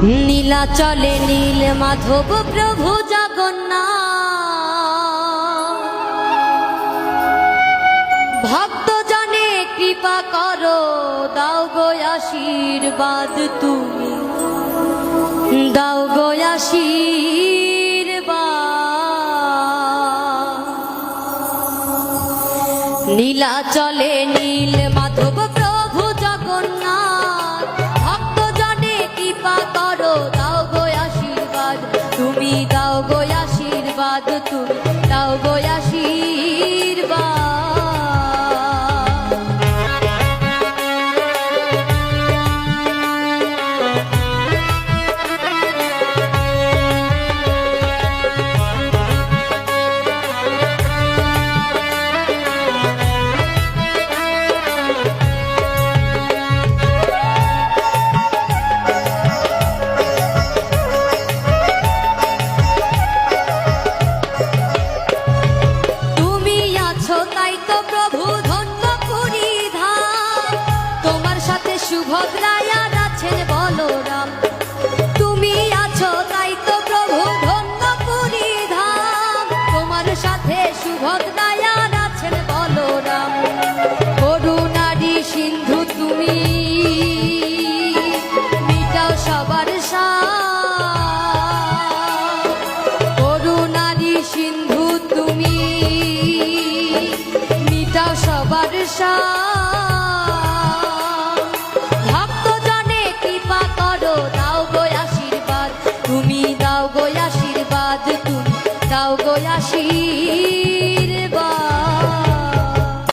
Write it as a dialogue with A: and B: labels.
A: নীলাচলে নীল মাধব প্রভু জগন্নাথ, ভক্ত জনে কৃপা করো, দাও গো আশীর্বাদ, তুমি দাও গো আশীর্বাদ। নীলাচলে নীল মাধব প্রভু জগন্নাথ, ভক্ত জনে কৃপা করো, দাও গো আশীর্বাদ, তুমি দাও গো আশীর্বাদ, তুমি দাও গো আশীর্বাদ। সুভদ্রায় আছেন বলরাম,